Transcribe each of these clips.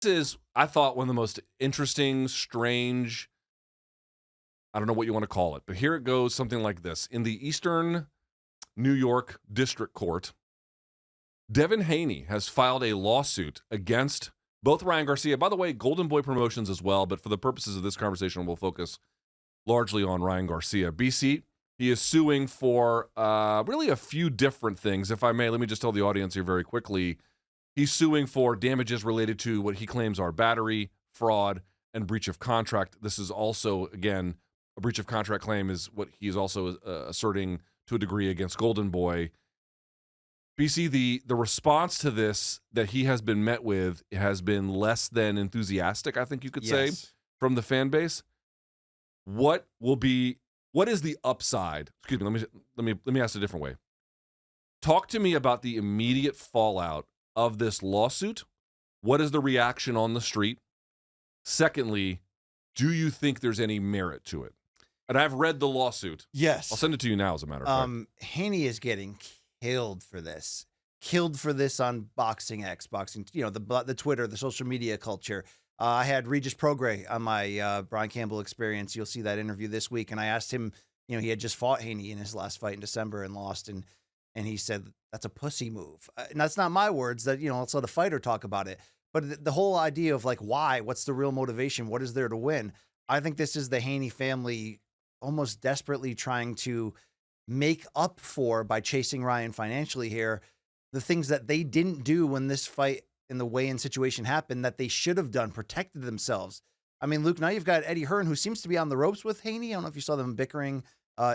is, I thought, one of the most interesting, strange, I don't know what you want to call it, but here it goes, something like this. In the Eastern New York District Court, Devin Haney has filed a lawsuit against both Ryan Garcia, by the way, Golden Boy Promotions as well, but for the purposes of this conversation, we'll focus largely on Ryan Garcia. BC, he is suing for really a few different things. If I may, let me just tell the audience here very quickly. He's suing for damages related to what he claims are battery, fraud, and breach of contract. This is also, again, a breach of contract claim is what he is also asserting to a degree against Golden Boy. BC, the response to this that he has been met with has been less than enthusiastic, I think you could say, from the fan base. What is the upside? Excuse me, let me ask it a different way. Talk to me about the immediate fallout of this lawsuit. What is the reaction on the street? Secondly, do you think there's any merit to it? And I've read the lawsuit. Yes. I'll send it to you now, as a matter of fact. Haney is getting killed for this. Killed for this on Boxing X, the Twitter, the social media culture. I had Regis Prograis on my Brian Campbell experience. You'll see that interview this week. And I asked him, he had just fought Haney in his last fight in December and lost. And he said, that's a pussy move. And that's not my words. That, let's let a fighter talk about it. But the whole idea of why? What's the real motivation? What is there to win? I think this is the Haney family almost desperately trying to make up for, by chasing Ryan financially here, the things that they didn't do when this fight and the weigh-in situation happened that they should have done, protected themselves. I mean, Luke, now you've got Eddie Hearn, who seems to be on the ropes with Haney. I don't know if you saw them bickering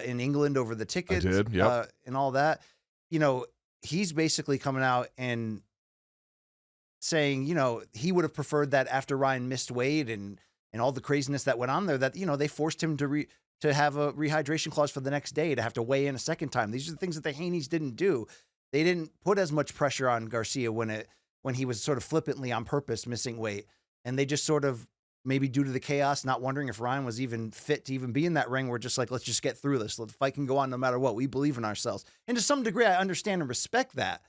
in England over the tickets. I did, yep. And all that. He's basically coming out and saying, he would have preferred that after Ryan missed weight and all the craziness that went on there, that, they forced him to have a rehydration clause for the next day, to have to weigh in a second time. These are the things that the Haneys didn't do. They didn't put as much pressure on Garcia when he was sort of flippantly on purpose missing weight. And they just sort of, maybe due to the chaos, not wondering if Ryan was even fit to even be in that ring, we're just like, let's just get through this. The fight can go on no matter what. We believe in ourselves. And to some degree, I understand and respect that.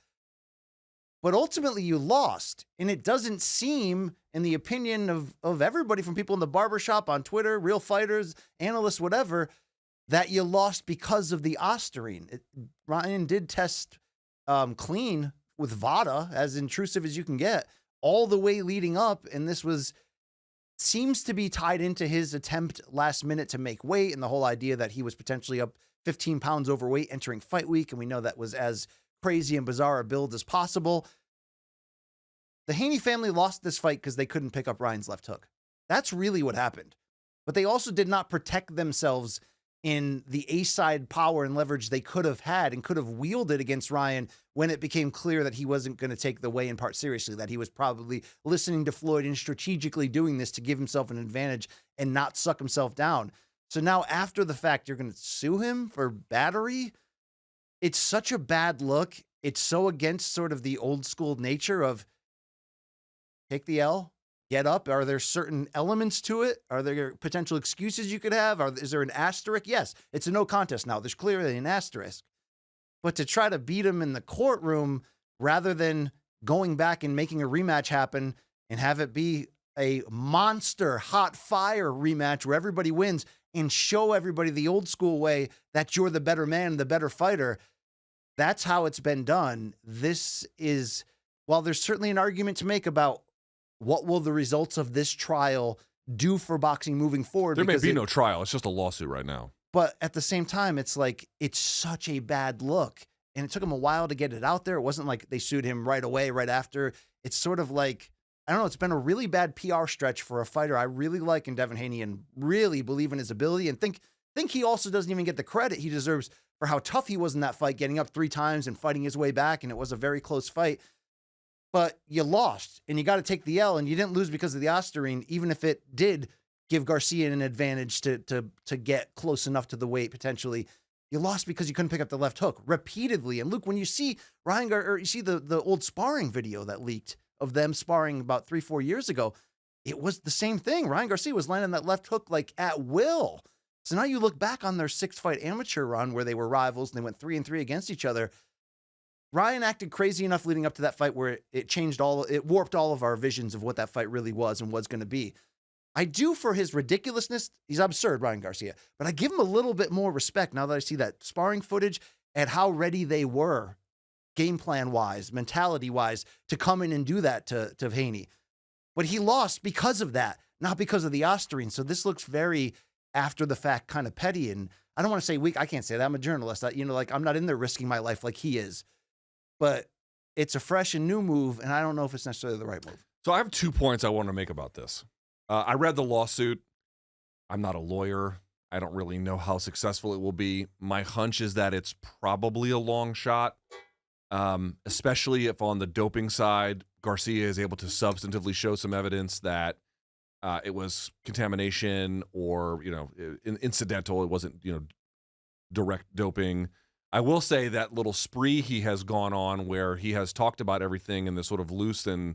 But ultimately, you lost. And it doesn't seem, in the opinion of everybody, from people in the barbershop, on Twitter, real fighters, analysts, whatever, that you lost because of the Osterine. Ryan did test clean with VADA, as intrusive as you can get, all the way leading up. And this seems to be tied into his attempt last minute to make weight, and the whole idea that he was potentially up 15 pounds overweight entering fight week. And we know that was as crazy and bizarre a build as possible. The Haney family lost this fight because they couldn't pick up Ryan's left hook. That's really what happened. But they also did not protect themselves in the A-side power and leverage they could have had and could have wielded against Ryan when it became clear that he wasn't going to take the weigh-in part seriously, that he was probably listening to Floyd and strategically doing this to give himself an advantage and not suck himself down. So now after the fact, you're going to sue him for battery? It's such a bad look. It's so against sort of the old school nature of take the L, get up. Are there certain elements to it? Are there potential excuses you could have? Is there an asterisk? Yes, it's a no contest now. There's clearly an asterisk. But to try to beat him in the courtroom rather than going back and making a rematch happen and have it be a monster hot fire rematch where everybody wins and show everybody the old school way that you're the better man, the better fighter, that's how it's been done. This is, while there's certainly an argument to make about what will the results of this trial do for boxing moving forward? There may be no trial. It's just a lawsuit right now. But at the same time, it's like, it's such a bad look. And it took him a while to get it out there. It wasn't like they sued him right away, right after. It's sort of like, I don't know, it's been a really bad PR stretch for a fighter I really like in Devin Haney and really believe in his ability and think he also doesn't even get the credit he deserves for how tough he was in that fight, getting up 3 times and fighting his way back. And it was a very close fight. But you lost, and you got to take the L, and you didn't lose because of the Osterine, even if it did give Garcia an advantage to get close enough to the weight potentially. You lost because you couldn't pick up the left hook repeatedly. And Luke, when you see you see the old sparring video that leaked of them sparring about 3-4 years ago, it was the same thing. Ryan Garcia was landing that left hook like at will. So now you look back on their 6-fight amateur run where they were rivals and they went 3-3 against each other. Ryan acted crazy enough leading up to that fight where it warped all of our visions of what that fight really was and was going to be. I do for his ridiculousness. He's absurd, Ryan Garcia, but I give him a little bit more respect now that I see that sparring footage and how ready they were, game plan wise, mentality wise, to come in and do that to Haney. But he lost because of that, not because of the Osterine. So this looks very after the fact, kind of petty. And I don't want to say weak. I can't say that. I'm a journalist. I'm not in there risking my life like he is. But it's a fresh and new move, and I don't know if it's necessarily the right move. So I have 2 points I want to make about this. I read the lawsuit. I'm not a lawyer. I don't really know how successful it will be. My hunch is that it's probably a long shot, especially if on the doping side, Garcia is able to substantively show some evidence that it was contamination or, incidental. It wasn't, direct doping. I will say that little spree he has gone on where he has talked about everything in this sort of loose and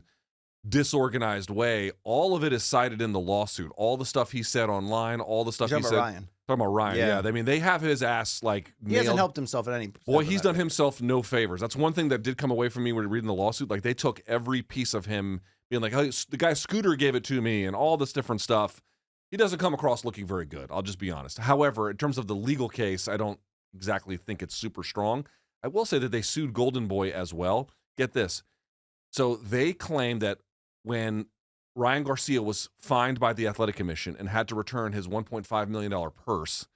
disorganized way. All of it is cited in the lawsuit. All the stuff he said online, all the stuff he said. Ryan. Talking about Ryan, yeah. I mean, they have his ass like nailed. He hasn't helped himself at any point. Boy, he's done himself no favors. That's one thing that did come away from me when reading the lawsuit. Like, they took every piece of him being like, hey, the guy Scooter gave it to me and all this different stuff. He doesn't come across looking very good. I'll just be honest. However, in terms of the legal case, I don't exactly think it's super strong. I will say that they sued Golden Boy as well. Get this. So they claim that when Ryan Garcia was fined by the Athletic Commission and had to return his $1.5 million purse,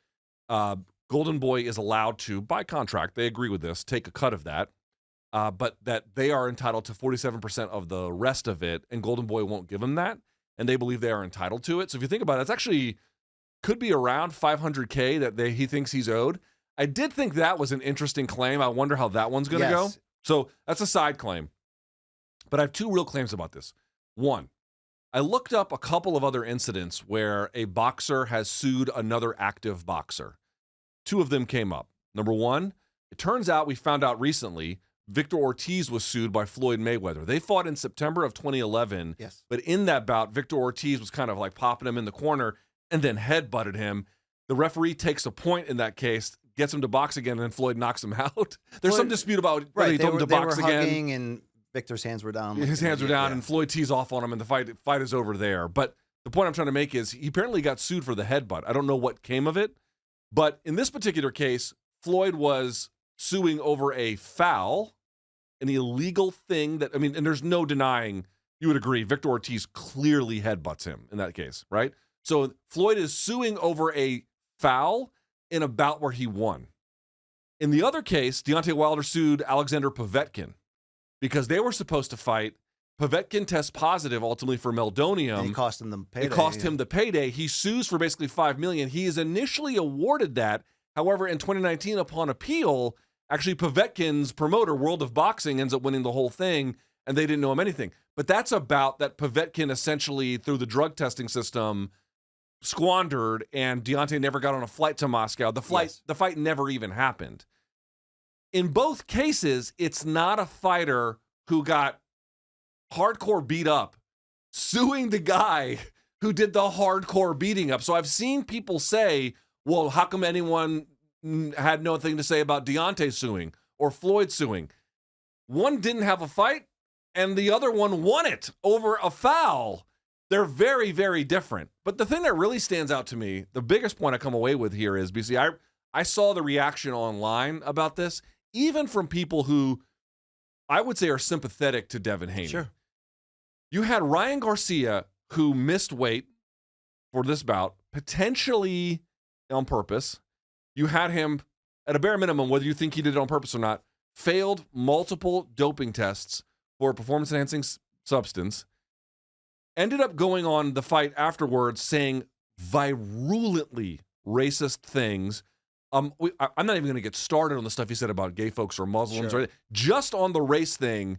Golden Boy is allowed to, by contract, they agree with this, take a cut of that, but that they are entitled to 47% of the rest of it, and Golden Boy won't give them that, and they believe they are entitled to it. So if you think about it, it's actually could be around $500K that he thinks he's owed. I did think that was an interesting claim. I wonder how that one's going to go. So that's a side claim. But I have 2 real claims about this. One, I looked up a couple of other incidents where a boxer has sued another active boxer. 2 of them came up. Number 1, it turns out we found out recently Victor Ortiz was sued by Floyd Mayweather. They fought in September of 2011. Yes. But in that bout, Victor Ortiz was kind of like popping him in the corner and then headbutted him. The referee takes a point in that case, gets him to box again, and then Floyd knocks him out. There's some dispute about whether he told him to box again. They were hugging, and Victor's hands were down. His hands were down, and Floyd tees off on him, and the fight is over there. But the point I'm trying to make is he apparently got sued for the headbutt. I don't know what came of it. But in this particular case, Floyd was suing over a foul, an illegal thing that, and there's no denying, you would agree, Victor Ortiz clearly headbutts him in that case, right? So Floyd is suing over a foul in a bout where he won. In the other case, Deontay Wilder sued Alexander Povetkin because they were supposed to fight. Povetkin tests positive ultimately for meldonium. And it cost him the payday. It cost him the payday. He sues for basically $5 million. He is initially awarded that. However, in 2019, upon appeal, actually Povetkin's promoter, World of Boxing, ends up winning the whole thing, and they didn't know him anything. But that's about that Povetkin essentially, through the drug testing system, squandered, and Deontay never got on a flight to Moscow. The fight never even happened. In both cases, it's not a fighter who got hardcore beat up suing the guy who did the hardcore beating up. So I've seen people say, well, how come anyone had nothing to say about Deontay suing or Floyd suing? One didn't have a fight, and the other one won it over a foul. They're very, very different. But the thing that really stands out to me, the biggest point I come away with here is, BC, I saw the reaction online about this, even from people who I would say are sympathetic to Devin Haney. Sure. You had Ryan Garcia, who missed weight for this bout, potentially on purpose. You had him, at a bare minimum, whether you think he did it on purpose or not, failed multiple doping tests for a performance-enhancing substance, ended up going on the fight afterwards saying virulently racist things. I'm not even going to get started on the stuff he said about gay folks or Muslims. Sure. Or just on the race thing,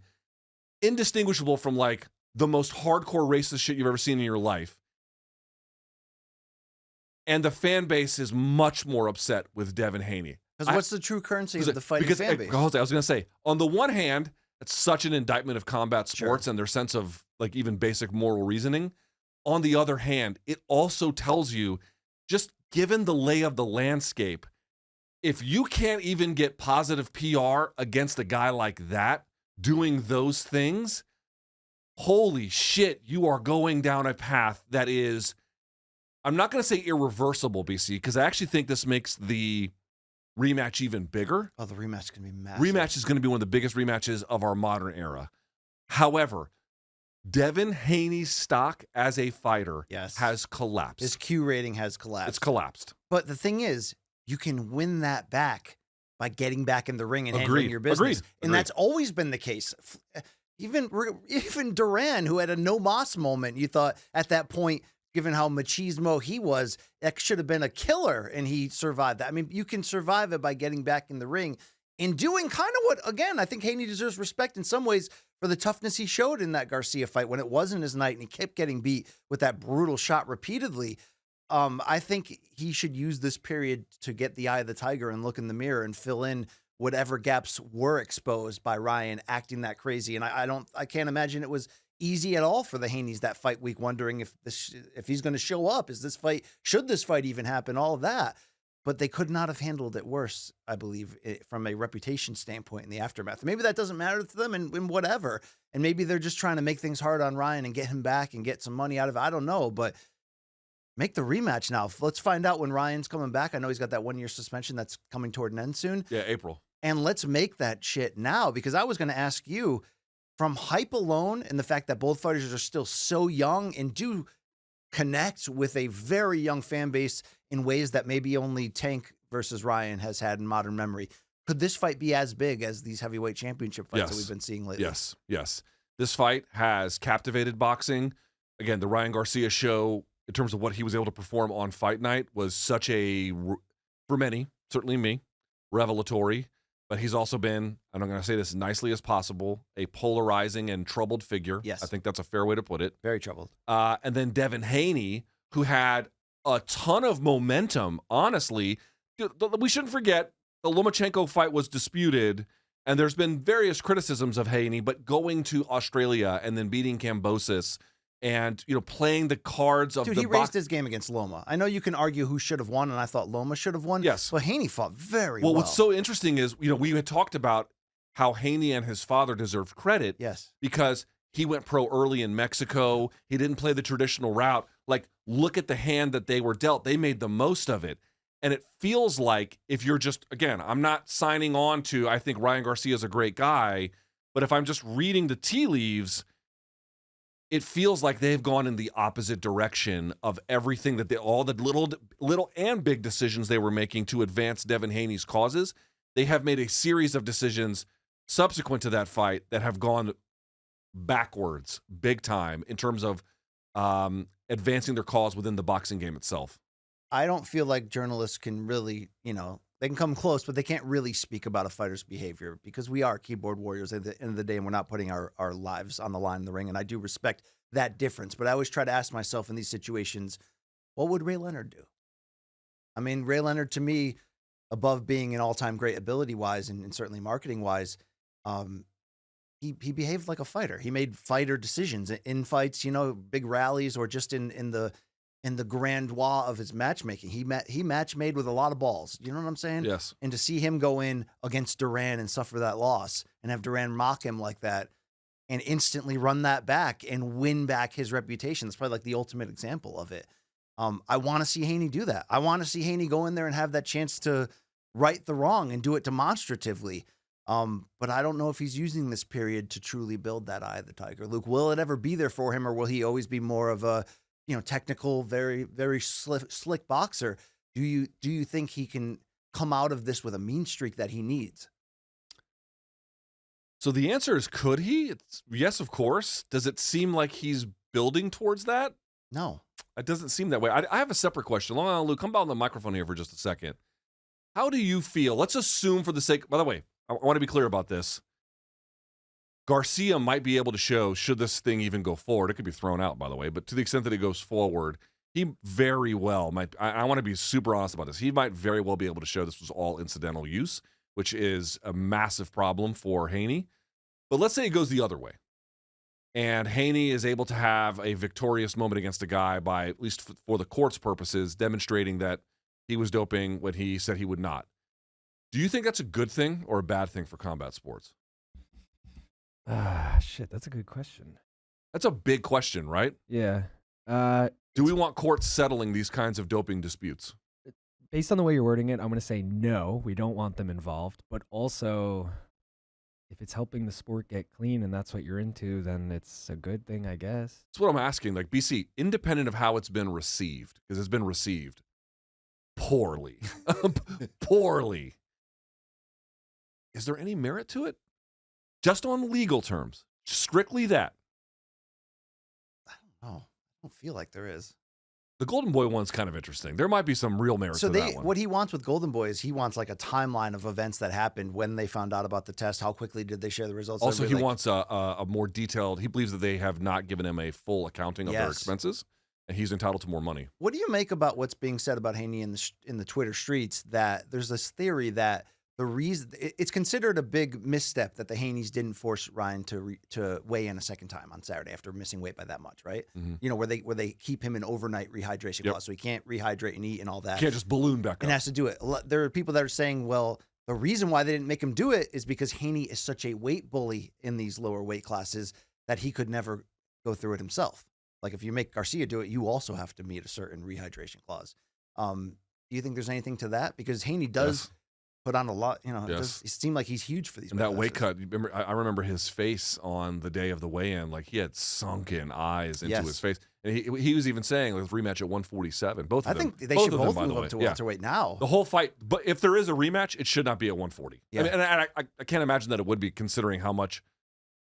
indistinguishable from like the most hardcore racist shit you've ever seen in your life. And the fan base is much more upset with Devin Haney. Because what's the true currency of the fighting fan base? I was going to say, on the one hand, it's such an indictment of combat sports and their sense of like even basic moral reasoning. On the other hand, it also tells you, just given the lay of the landscape, if you can't even get positive PR against a guy like that doing those things, holy shit, you are going down a path that is, I'm not going to say irreversible, BC, because I actually think this makes the rematch even bigger. Oh, the rematch is going to be massive. Rematch is going to be one of the biggest rematches of our modern era. However, Devin Haney's stock as a fighter has collapsed. His Q rating has collapsed. It's collapsed. But the thing is, you can win that back by getting back in the ring and handling your business. And that's always been the case. Even Duran, who had a no mas moment, you thought at that point, given how machismo he was, that should have been a killer, and he survived that. I mean, you can survive it by getting back in the ring and doing kind of what, again, I think Haney deserves respect in some ways for the toughness he showed in that Garcia fight when it wasn't his night and he kept getting beat with that brutal shot repeatedly. I think he should use this period to get the eye of the tiger and look in the mirror and fill in whatever gaps were exposed by Ryan acting that crazy. And I can't imagine it was easy at all for the Haneys that fight week, wondering if he's going to show up. Should this fight even happen? All of that. But they could not have handled it worse, I believe, from a reputation standpoint in the aftermath. Maybe that doesn't matter to them and whatever. And maybe they're just trying to make things hard on Ryan and get him back and get some money out of it. I don't know, but make the rematch now. Let's find out when Ryan's coming back. I know he's got that 1-year suspension that's coming toward an end soon. Yeah, April. And let's make that shit now, because I was going to ask you, from hype alone and the fact that both fighters are still so young and do connect with a very young fan base in ways that maybe only Tank versus Ryan has had in modern memory, could this fight be as big as these heavyweight championship fights that we've been seeing lately? Yes. This fight has captivated boxing. Again, the Ryan Garcia show, in terms of what he was able to perform on fight night, was such a, for many, certainly me, revelatory. But he's also been, and I'm going to say this as nicely as possible, a polarizing and troubled figure. Yes. I think that's a fair way to put it. Very troubled. And then Devin Haney, who had a ton of momentum, honestly. We shouldn't forget, the Lomachenko fight was disputed, and there's been various criticisms of Haney, but going to Australia and then beating Cambosis and, playing the cards of he raised his game against Loma. I know you can argue who should have won, and I thought Loma should have won. Yes. But Haney fought very well. Well, what's so interesting is, we had talked about how Haney and his father deserved credit. Yes. Because he went pro early in Mexico. He didn't play the traditional route. Like, look at the hand that they were dealt. They made the most of it. And it feels like, if you're just, again, I'm not signing on to, I think Ryan Garcia is a great guy, but if I'm just reading the tea leaves, it feels like they've gone in the opposite direction of everything that all the little and big decisions they were making to advance Devin Haney's causes. They have made a series of decisions subsequent to that fight that have gone backwards big time in terms of advancing their cause within the boxing game itself. I don't feel like journalists can really, they can come close, but they can't really speak about a fighter's behavior, because we are keyboard warriors at the end of the day, and we're not putting our lives on the line in the ring. And I do respect that difference. But I always try to ask myself in these situations, what would Ray Leonard do? I mean, Ray Leonard, to me, above being an all-time great ability-wise and certainly marketing-wise, he behaved like a fighter. He made fighter decisions in fights, big rallies, or just in the grandois of his matchmaking. He match made with a lot of balls. You know what I'm saying? Yes. And to see him go in against Duran and suffer that loss and have Duran mock him like that and instantly run that back and win back his reputation, that's probably like the ultimate example of it. I want to see Haney do that. I want to see Haney go in there and have that chance to right the wrong and do it demonstratively. But I don't know if he's using this period to truly build that eye of the tiger. Luke, will it ever be there for him, or will he always be more of a technical, very, very slick boxer? Do you think he can come out of this with a mean streak that he needs? So the answer is, could he? Yes, of course. Does it seem like he's building towards that? No. It doesn't seem that way. I have a separate question. Long on, Luke, come back on the microphone here for just a second. How do you feel? Let's assume, for the sake, by the way, I want to be clear about this. Garcia might be able to show, should this thing even go forward, it could be thrown out, by the way, but to the extent that it goes forward, he very well might, I want to be super honest about this, he might very well be able to show this was all incidental use, which is a massive problem for Haney. But let's say it goes the other way, and Haney is able to have a victorious moment against a guy by, at least for the court's purposes, demonstrating that he was doping when he said he would not. Do you think that's a good thing or a bad thing for combat sports? Shit, that's a good question. That's a big question, right? Yeah. Do we want courts settling these kinds of doping disputes? Based on the way you're wording it, I'm going to say no, we don't want them involved. But also, if it's helping the sport get clean and that's what you're into, then it's a good thing, I guess. That's what I'm asking. Like, BC, independent of how it's been received, because it's been received poorly, poorly. Is there any merit to it? Just on legal terms, strictly that. I don't know. I don't feel like there is. The Golden Boy one's kind of interesting. There might be some real merit to that one. What he wants with Golden Boy is he wants like a timeline of events that happened when they found out about the test. How quickly did they share the results? Also, he wants a more detailed. He believes that they have not given him a full accounting of their expenses, and he's entitled to more money. What do you make about what's being said about Haney in the Twitter streets? That there's this theory that the reason it's considered a big misstep that the Haneys didn't force Ryan to weigh in a second time on Saturday after missing weight by that much, right? Mm-hmm. You know, where they keep him in overnight rehydration clause, so he can't rehydrate and eat and all that. Can't just balloon back up. And has to do it. There are people that are saying, well, the reason why they didn't make him do it is because Haney is such a weight bully in these lower weight classes that he could never go through it himself. Like if you make Garcia do it, you also have to meet a certain rehydration clause. Do you think there's anything to that? Because Haney does put on a lot, you know, it seemed like he's huge for these. And that weight cut, I remember his face on the day of the weigh-in, like he had sunken eyes into his face. And he was even saying, like, rematch at 147. Both of them. I think they should both move up to welterweight now. The whole fight, but if there is a rematch, it should not be at 140. Yeah. And I can't imagine that it would be, considering how much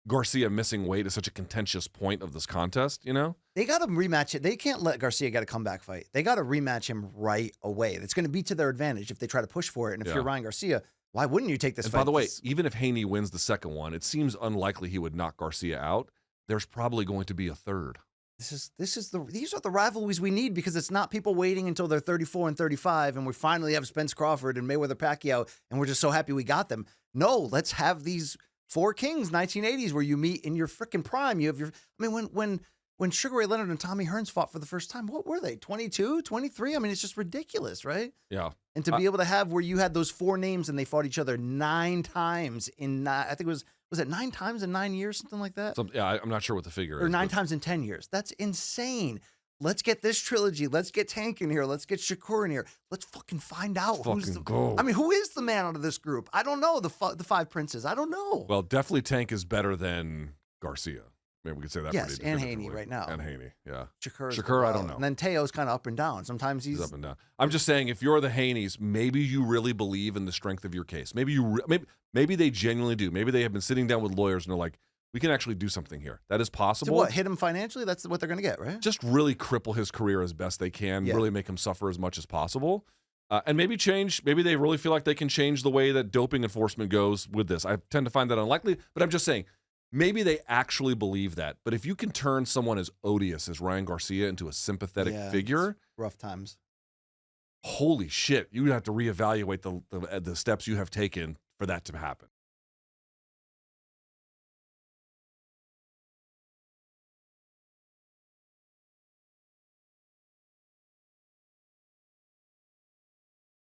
Garcia missing weight is such a contentious point of this contest, you know? They got to rematch it. They can't let Garcia get a comeback fight. They got to rematch him right away. It's going to be to their advantage if they try to push for it. And if you're Ryan Garcia, why wouldn't you take this fight? By the way, even if Haney wins the second one, it seems unlikely he would knock Garcia out. There's probably going to be a third. These are the rivalries we need, because it's not people waiting until they're 34 and 35 and we finally have Spence Crawford and Mayweather Pacquiao and we're just so happy we got them. No, let's have these four kings, 1980s, where you meet in your freaking prime. You have your, I mean, when Sugar Ray Leonard and Tommy Hearns fought for the first time, what were they? 22, 23? I mean, it's just ridiculous, right? Yeah. And to be able to have where you had those four names and they fought each other 9 times I think it was it 9 times in 9 years, something like that? I'm not sure what the figure is. Or 9 times in 10 years. That's insane. Let's get this trilogy. Let's get Tank in here. Let's get Shakur in here. Let's fucking find out who is the man out of this group. I don't know. The 5 princes. I don't know. Well, definitely Tank is better than Garcia. Maybe we could say that. Yes, and Haney right now. And Haney, yeah. Shakur, I don't know. And then Teo's kind of up and down. Sometimes he's up and down. I'm just saying, if you're the Haneys, maybe you really believe in the strength of your case. Maybe maybe they genuinely do. Maybe they have been sitting down with lawyers and they're like, we can actually do something here. That is possible. To what? Hit him financially? That's what they're going to get, right? Just really cripple his career as best they can. Yeah. Really make him suffer as much as possible. And maybe they really feel like they can change the way that doping enforcement goes with this. I tend to find that unlikely, but I'm just saying, maybe they actually believe that. But if you can turn someone as odious as Ryan Garcia into a sympathetic figure. Rough times. Holy shit. You would have to reevaluate the steps you have taken for that to happen.